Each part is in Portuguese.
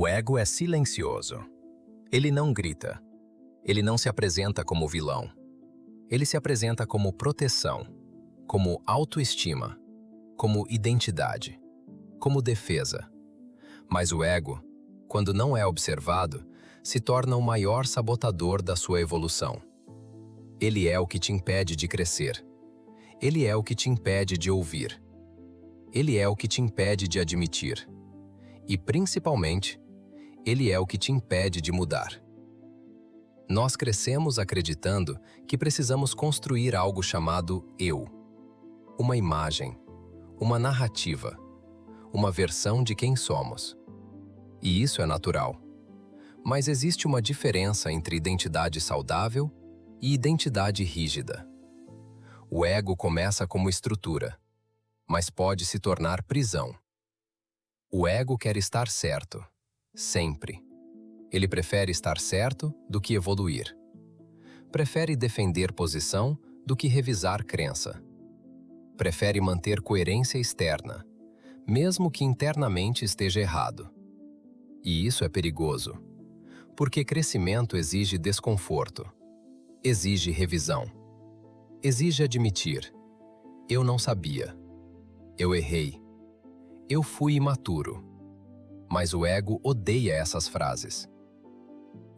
O ego é silencioso. Ele não grita. Ele não se apresenta como vilão. Ele se apresenta como proteção, como autoestima, como identidade, como defesa. Mas o ego, quando não é observado, se torna o maior sabotador da sua evolução. Ele é o que te impede de crescer. Ele é o que te impede de ouvir. Ele é o que te impede de admitir. E, principalmente, ele é o que te impede de mudar. Nós crescemos acreditando que precisamos construir algo chamado eu. Uma imagem, uma narrativa, uma versão de quem somos. E isso é natural. Mas existe uma diferença entre identidade saudável e identidade rígida. O ego começa como estrutura, mas pode se tornar prisão. O ego quer estar certo, sempre. Ele prefere estar certo do que evoluir. Prefere defender posição do que revisar crença. Prefere manter coerência externa, mesmo que internamente esteja errado. E isso é perigoso, porque crescimento exige desconforto, exige revisão, exige admitir: eu não sabia, eu errei, eu fui imaturo. Mas o ego odeia essas frases.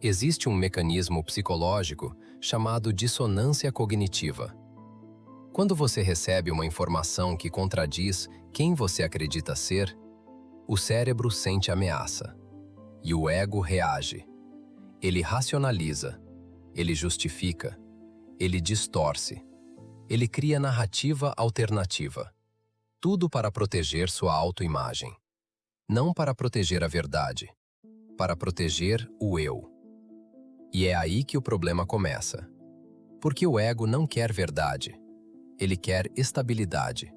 Existe um mecanismo psicológico chamado dissonância cognitiva. Quando você recebe uma informação que contradiz quem você acredita ser, o cérebro sente ameaça. E o ego reage. Ele racionaliza, ele justifica, ele distorce, ele cria narrativa alternativa. Tudo para proteger sua autoimagem. Não para proteger a verdade, para proteger o eu. E é aí que o problema começa. Porque o ego não quer verdade. Ele quer estabilidade.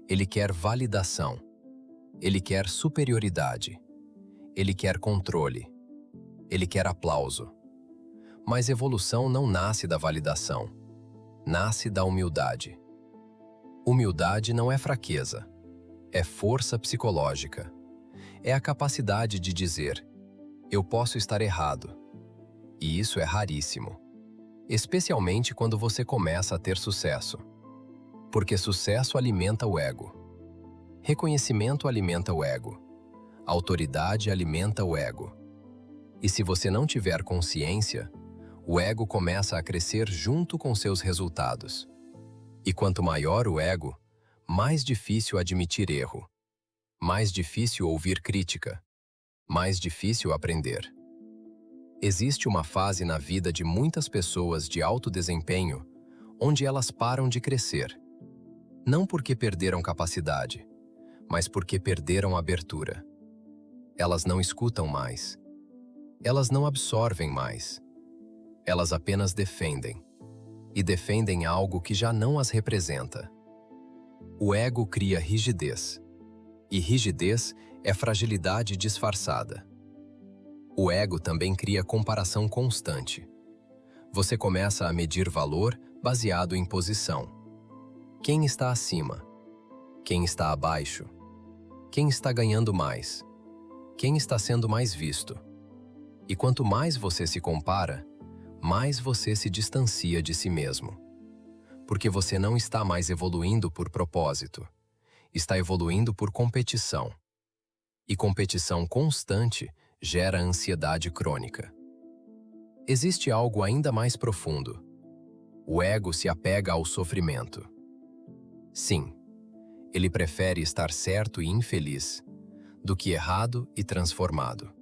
Ele quer validação. Ele quer superioridade. Ele quer controle. Ele quer aplauso. Mas evolução não nasce da validação. Nasce da humildade. Humildade não é fraqueza. É força psicológica. É a capacidade de dizer: eu posso estar errado. E isso é raríssimo. Especialmente quando você começa a ter sucesso. Porque sucesso alimenta o ego. Reconhecimento alimenta o ego. Autoridade alimenta o ego. E se você não tiver consciência, o ego começa a crescer junto com seus resultados. E quanto maior o ego, mais difícil admitir erro. Mais difícil ouvir crítica. Mais difícil aprender. Existe uma fase na vida de muitas pessoas de alto desempenho onde elas param de crescer. Não porque perderam capacidade, mas porque perderam abertura. Elas não escutam mais. Elas não absorvem mais. Elas apenas defendem. E defendem algo que já não as representa. O ego cria rigidez. E rigidez é fragilidade disfarçada. O ego também cria comparação constante. Você começa a medir valor baseado em posição. Quem está acima? Quem está abaixo? Quem está ganhando mais? Quem está sendo mais visto? E quanto mais você se compara, mais você se distancia de si mesmo. Porque você não está mais evoluindo por propósito. Está evoluindo por competição. E competição constante gera ansiedade crônica. Existe algo ainda mais profundo. O ego se apega ao sofrimento. Sim, ele prefere estar certo e infeliz do que errado e transformado.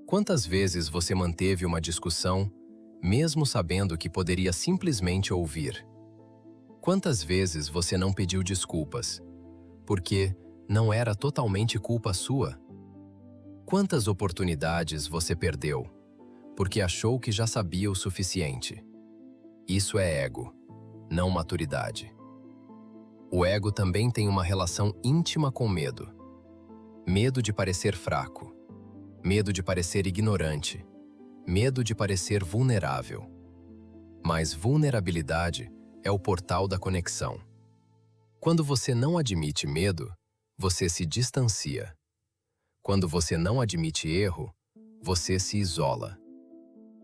Quantas vezes você manteve uma discussão, mesmo sabendo que poderia simplesmente ouvir? Quantas vezes você não pediu desculpas, porque não era totalmente culpa sua? Quantas oportunidades você perdeu, porque achou que já sabia o suficiente? Isso é ego, não maturidade. O ego também tem uma relação íntima com medo. Medo de parecer fraco. Medo de parecer ignorante. Medo de parecer vulnerável. Mas vulnerabilidade é o portal da conexão. Quando você não admite medo, você se distancia. Quando você não admite erro, você se isola.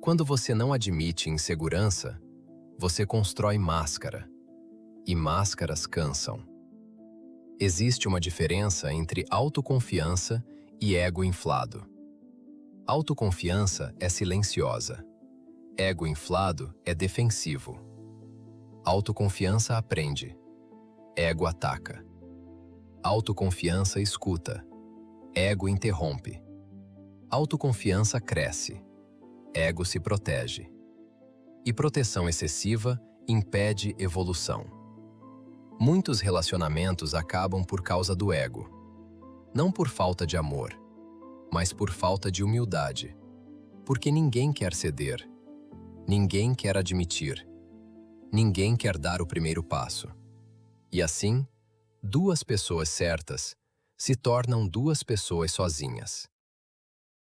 Quando você não admite insegurança, você constrói máscara. E máscaras cansam. Existe uma diferença entre autoconfiança e ego inflado. Autoconfiança é silenciosa. Ego inflado é defensivo. Autoconfiança aprende. Ego ataca. Autoconfiança escuta. Ego interrompe. Autoconfiança cresce. Ego se protege. E proteção excessiva impede evolução. Muitos relacionamentos acabam por causa do ego. Não por falta de amor, mas por falta de humildade. Porque ninguém quer ceder. Ninguém quer admitir. Ninguém quer dar o primeiro passo. E assim, duas pessoas certas se tornam duas pessoas sozinhas.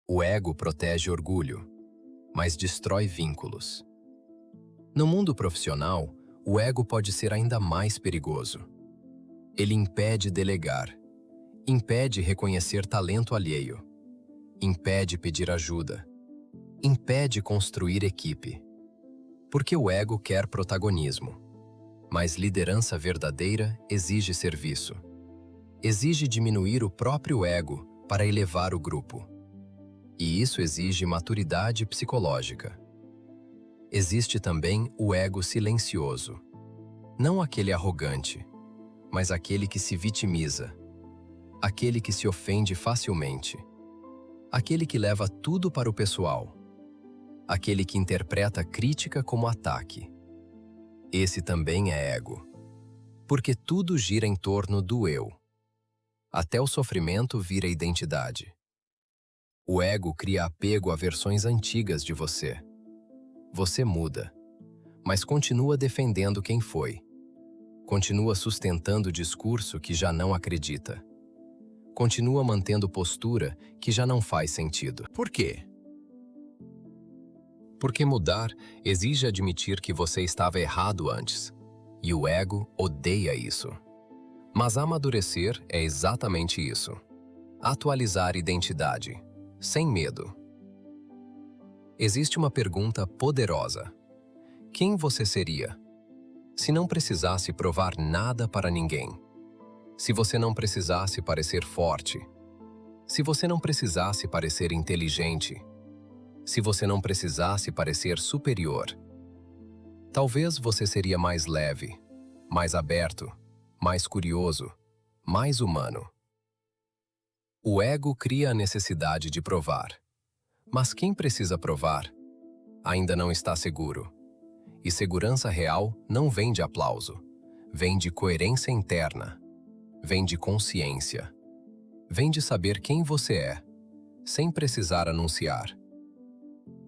O ego protege orgulho, mas destrói vínculos. No mundo profissional, o ego pode ser ainda mais perigoso. Ele impede delegar, impede reconhecer talento alheio, impede pedir ajuda, impede construir equipe. Porque o ego quer protagonismo, mas liderança verdadeira exige serviço. Exige diminuir o próprio ego para elevar o grupo. E isso exige maturidade psicológica. Existe também o ego silencioso. Não aquele arrogante, mas aquele que se vitimiza. Aquele que se ofende facilmente. Aquele que leva tudo para o pessoal. Aquele que interpreta a crítica como ataque. Esse também é ego. Porque tudo gira em torno do eu. Até o sofrimento vira identidade. O ego cria apego a versões antigas de você. Você muda, mas continua defendendo quem foi. Continua sustentando o discurso que já não acredita. Continua mantendo postura que já não faz sentido. Por quê? Porque mudar exige admitir que você estava errado antes. E o ego odeia isso. Mas amadurecer é exatamente isso. Atualizar identidade, sem medo. Existe uma pergunta poderosa. Quem você seria? Se não precisasse provar nada para ninguém. Se você não precisasse parecer forte. Se você não precisasse parecer inteligente. Se você não precisasse parecer superior. Talvez você seria mais leve, mais aberto, mais curioso, mais humano. O ego cria a necessidade de provar. Mas quem precisa provar ainda não está seguro. E segurança real não vem de aplauso, vem de coerência interna, vem de consciência, vem de saber quem você é, sem precisar anunciar.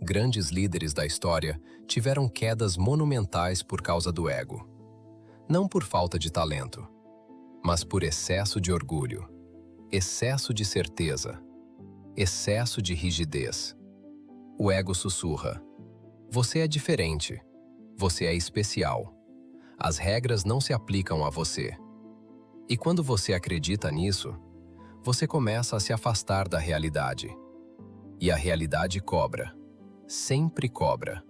Grandes líderes da história tiveram quedas monumentais por causa do ego. Não por falta de talento, mas por excesso de orgulho, excesso de certeza, excesso de rigidez. O ego sussurra. Você é diferente. Você é especial. As regras não se aplicam a você. E quando você acredita nisso, você começa a se afastar da realidade. E a realidade cobra. Sempre cobra.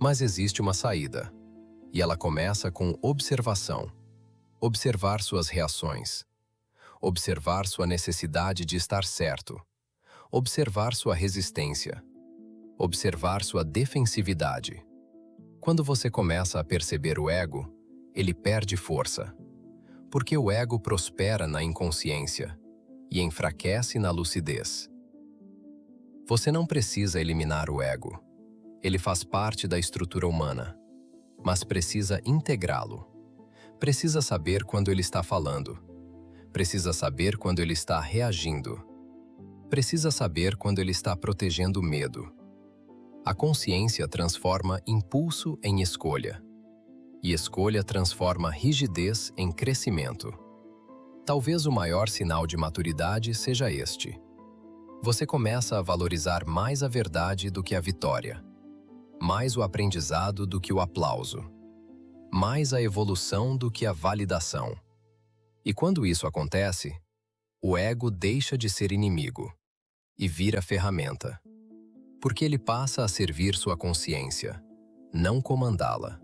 Mas existe uma saída. E ela começa com observação. Observar suas reações. Observar sua necessidade de estar certo. Observar sua resistência. Observar sua defensividade. Quando você começa a perceber o ego, ele perde força. Porque o ego prospera na inconsciência e enfraquece na lucidez. Você não precisa eliminar o ego. Ele faz parte da estrutura humana. Mas precisa integrá-lo. Precisa saber quando ele está falando. Precisa saber quando ele está reagindo. Precisa saber quando ele está protegendo o medo. A consciência transforma impulso em escolha. E escolha transforma rigidez em crescimento. Talvez o maior sinal de maturidade seja este. Você começa a valorizar mais a verdade do que a vitória. Mais o aprendizado do que o aplauso. Mais a evolução do que a validação. E quando isso acontece, O ego deixa de ser inimigo e vira ferramenta, porque ele passa a servir sua consciência, não comandá-la.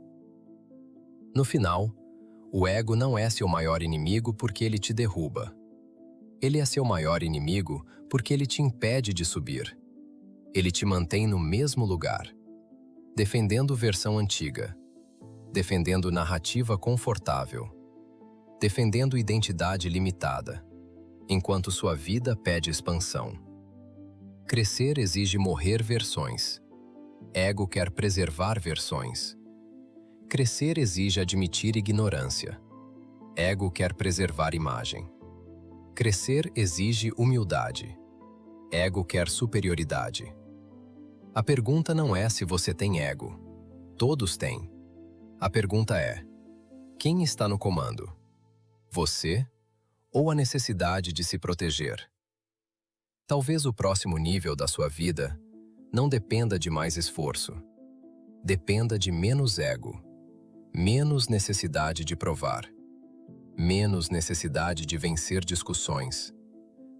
No final, o ego não é seu maior inimigo porque ele te derruba. Ele é seu maior inimigo porque ele te impede de subir. Ele te mantém no mesmo lugar, defendendo versão antiga, defendendo narrativa confortável, defendendo identidade limitada, enquanto sua vida pede expansão. Crescer exige morrer versões. Ego quer preservar versões. Crescer exige admitir ignorância. Ego quer preservar imagem. Crescer exige humildade. Ego quer superioridade. A pergunta não é se você tem ego. Todos têm. A pergunta é: quem está no comando? Você ou a necessidade de se proteger? Talvez o próximo nível da sua vida não dependa de mais esforço. Dependa de menos ego, menos necessidade de provar, menos necessidade de vencer discussões,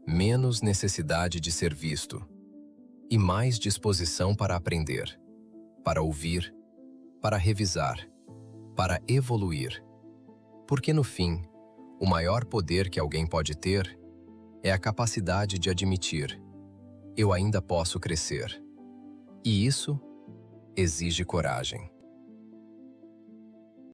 menos necessidade de ser visto e mais disposição para aprender, para ouvir, para revisar, para evoluir. Porque no fim, o maior poder que alguém pode ter é a capacidade de admitir: eu ainda posso crescer. E isso exige coragem.